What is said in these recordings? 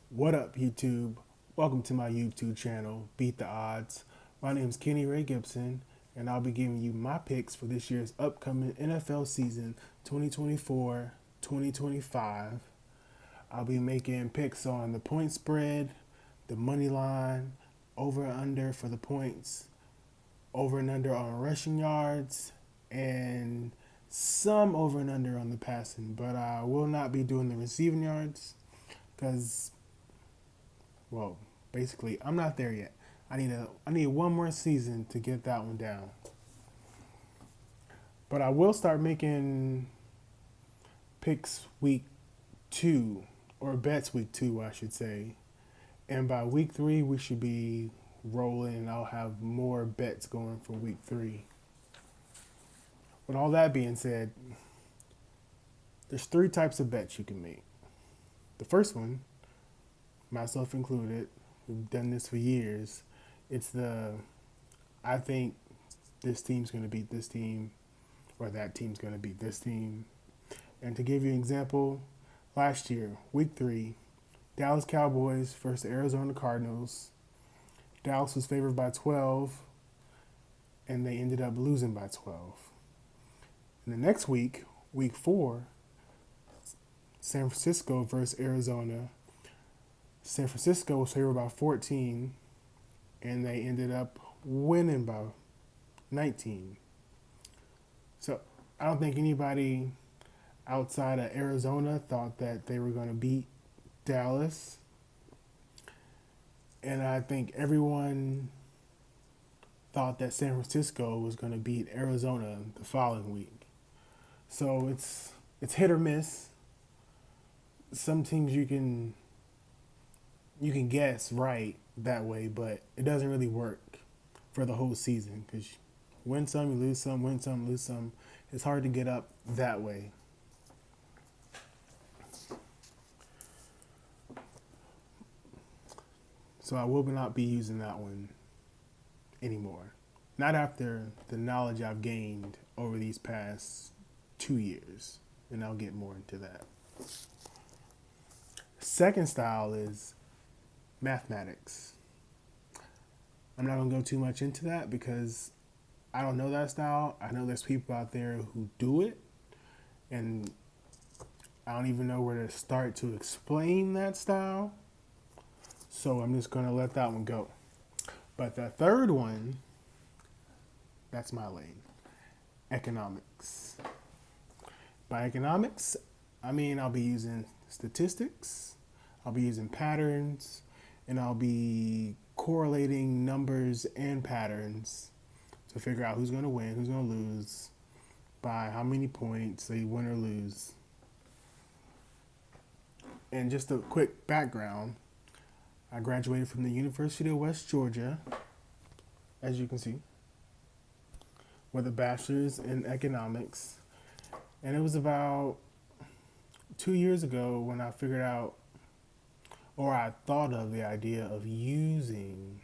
What up, YouTube? Welcome to my YouTube channel, Beat the Odds. My name is Kenny Ray Gibson, and I'll be giving you my picks for this year's upcoming NFL season 2024 2025. I'll be making picks on the point spread, the money line, over and under for the points, over and under on rushing yards, and some over and under on the passing. But I will not be doing the receiving yards because well, basically, I'm not there yet. I need one more season to get that one down. But I will start making picks week 2 or bets week 2, I should say. And by week 3, we should be rolling and I'll have more bets going for week 3. With all that being said, there's 3 types of bets you can make. The first one, myself included, we've done this for years. It's the I think this team's going to beat this team or that team's going to beat this team. And to give you an example, last year, week 3, Dallas Cowboys versus Arizona Cardinals. Dallas was favored by 12, and they ended up losing by 12. And the next week, week 4, San Francisco versus Arizona. San Francisco was favored by 14, and they ended up winning by 19. So I don't think anybody outside of Arizona thought that they were going to beat Dallas. And I think everyone thought that San Francisco was going to beat Arizona the following week. So it's hit or miss. Some teams you can guess right that way, but it doesn't really work for the whole season because win some, you lose some, win some, lose some. It's hard to get up that way. So I will not be using that one anymore. Not after the knowledge I've gained over these past 2 years. And I'll get more into that. Second style is mathematics. I'm not going to go too much into that because I don't know that style. I know there's people out there who do it, and I don't even know where to start to explain that style. So I'm just going to let that one go. But the third one, that's my lane, economics. By economics, I mean I'll be using statistics, I'll be using patterns, and I'll be correlating numbers and patterns to figure out who's going to win, who's going to lose, by how many points they win or lose. And just a quick background, I graduated from the University of West Georgia, as you can see, with a bachelor's in economics. And it was about 2 years ago when I figured out, or I thought of the idea of using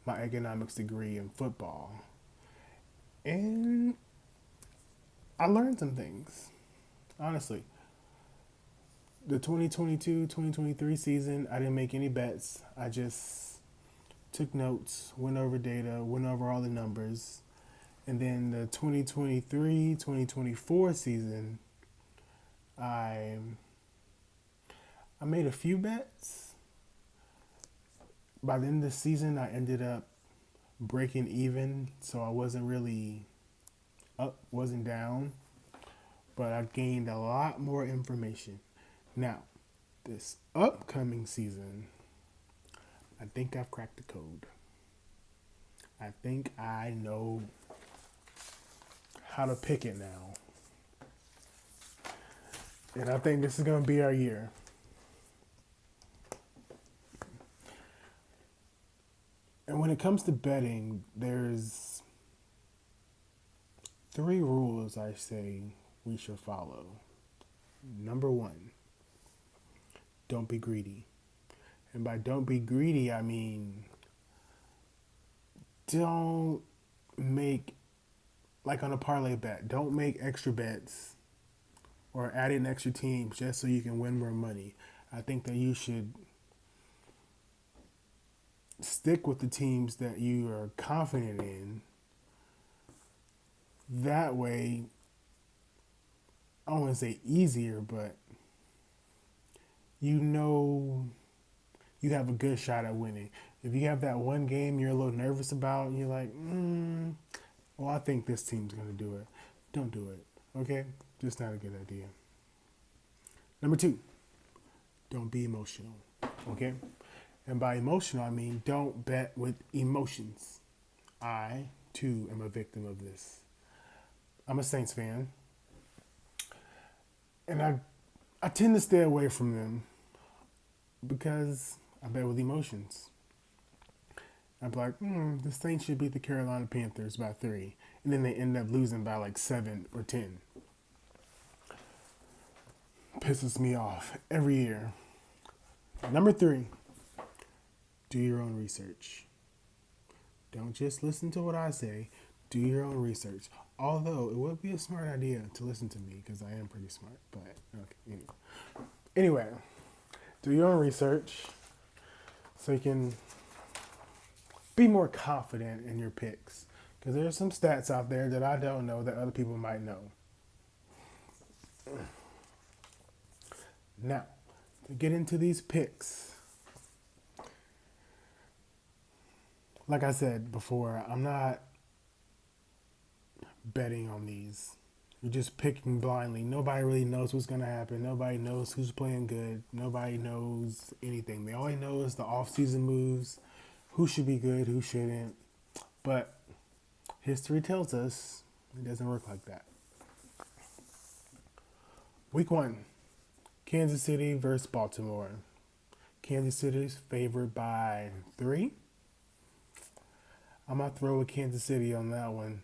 my economics degree in football. And I learned some things, honestly. The 2022-2023 season, I didn't make any bets. I just took notes, went over data, went over all the numbers. And then the 2023-2024 season, I I made a few bets. By the end of the season, I ended up breaking even, so I wasn't really up, wasn't down, but I gained a lot more information. Now, this upcoming season, I think I've cracked the code. I think I know how to pick it now. And I think this is going to be our year. And when it comes to betting, there's 3 rules I say we should follow. Number 1, don't be greedy. And by don't be greedy, I mean don't make, like on a parlay bet, don't make extra bets or add in extra teams just so you can win more money. I think that you should stick with the teams that you are confident in. That way, I don't want to say easier, but you know you have a good shot at winning. If you have that one game you're a little nervous about, and you're like, well, I think this team's going to do it. Don't do it, okay? Just not a good idea. Number 2, don't be emotional, okay? And by emotional, I mean don't bet with emotions. I, too, am a victim of this. I'm a Saints fan, and I tend to stay away from them because I bet with emotions. I'm like, the Saints should beat the Carolina Panthers by 3. And then they end up losing by like 7 or 10. Pisses me off every year. Number 3, do your own research. Don't just listen to what I say. Do your own research. Although it would be a smart idea to listen to me because I am pretty smart. But okay, anyway, do your own research so you can be more confident in your picks. Because there's some stats out there that I don't know that other people might know. Now, to get into these picks, like I said before, I'm not betting on these. You're just picking blindly. Nobody really knows what's going to happen. Nobody knows who's playing good. Nobody knows anything. They only know is the off-season moves, who should be good, who shouldn't. But history tells us it doesn't work like that. Week 1, Kansas City versus Baltimore. Kansas City's favored by 3. I'm going to throw with Kansas City on that one.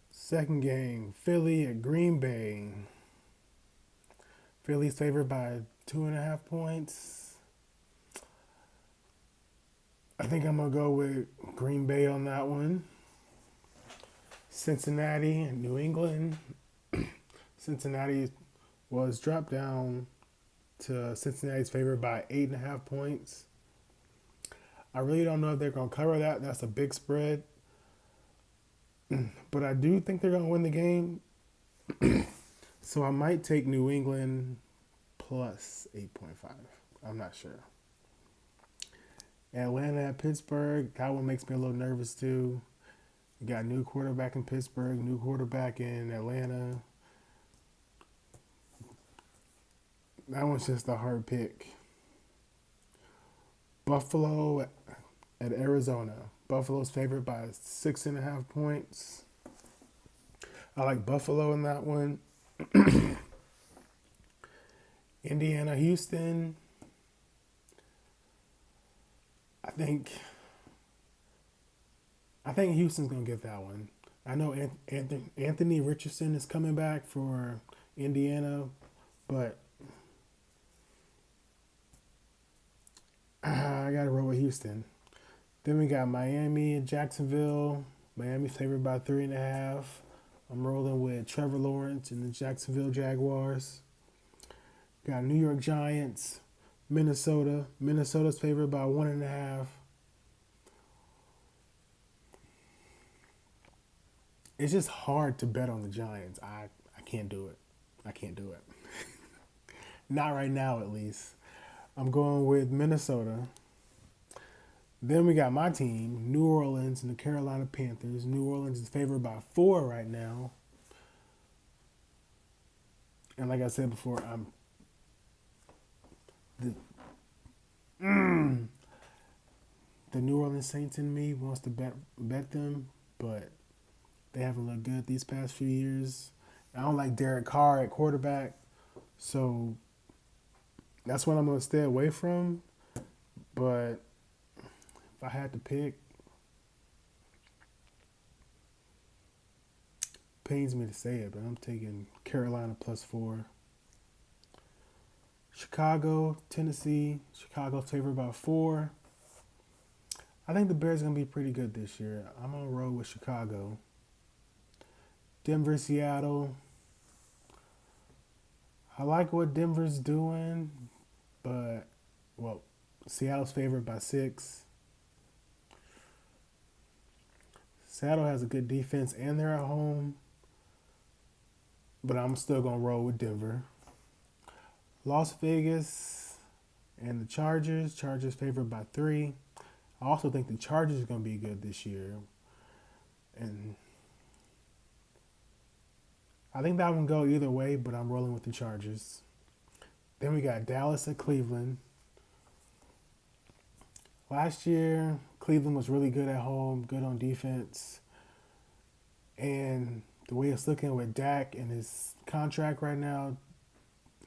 Second game, Philly at Green Bay. Philly's favored by 2.5 points. I think I'm going to go with Green Bay on that one. Cincinnati and New England. Cincinnati was dropped down to Cincinnati's favored by 8.5 points. I really don't know if they're going to cover that. That's a big spread. But I do think they're going to win the game. So I might take New England plus 8.5. I'm not sure. Atlanta at Pittsburgh. That one makes me a little nervous too. You got a new quarterback in Pittsburgh, new quarterback in Atlanta. That one's just a hard pick. Buffalo at Arizona. Buffalo's favored by 6.5 points. I like Buffalo in that one. Indiana, Houston. I think Houston's gonna get that one. I know Anthony Richardson is coming back for Indiana, but I gotta roll with Houston. Then we got Miami and Jacksonville. Miami favored by 3.5. I'm rolling with Trevor Lawrence and the Jacksonville Jaguars. Got New York Giants, Minnesota. Minnesota's favored by 1.5. It's just hard to bet on the Giants. I can't do it. I can't do it. Not right now, at least. I'm going with Minnesota. Then we got my team, New Orleans and the Carolina Panthers. New Orleans is favored by 4 right now. And like I said before, the New Orleans Saints in me wants to bet them, but they haven't looked good these past few years. I don't like Derek Carr at quarterback, so that's what I'm going to stay away from. But if I had to pick, pains me to say it, but I'm taking Carolina plus 4. Chicago, Tennessee. Chicago's favored by 4. I think the Bears are going to be pretty good this year. I'm going to roll with Chicago. Denver, Seattle. I like what Denver's doing, but, well, Seattle's favored by 6. Seattle has a good defense and they're at home, but I'm still going to roll with Denver. Las Vegas and the Chargers. Chargers favored by 3. I also think the Chargers are going to be good this year. And I think that one go either way, but I'm rolling with the Chargers. Then we got Dallas at Cleveland. Last year, Cleveland was really good at home, good on defense. And the way it's looking with Dak and his contract right now,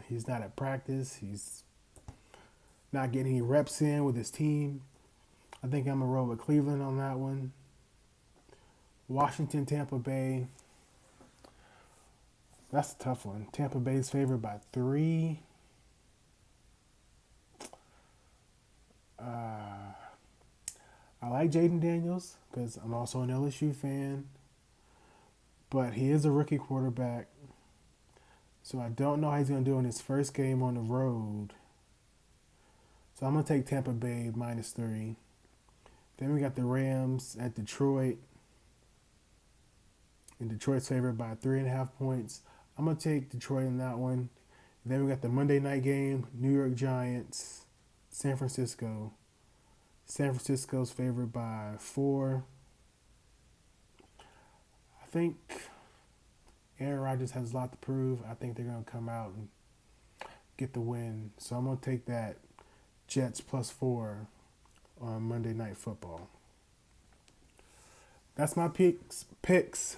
he's not at practice. He's not getting any reps in with his team. I think I'm going to roll with Cleveland on that one. Washington, Tampa Bay. That's a tough one. Tampa Bay's favored by 3. I like Jaden Daniels because I'm also an LSU fan, but he is a rookie quarterback, so I don't know how he's going to do in his first game on the road. So I'm going to take Tampa Bay -3. Then we got the Rams at Detroit, and Detroit's favored by 3.5 points. I'm going to take Detroit in that one. Then we got the Monday night game, New York Giants, San Francisco. San Francisco's favored by 4. I think Aaron Rodgers has a lot to prove. I think they're going to come out and get the win. So I'm going to take that Jets +4 on Monday Night Football. That's my picks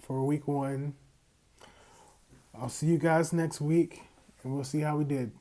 for week 1. I'll see you guys next week, and we'll see how we did.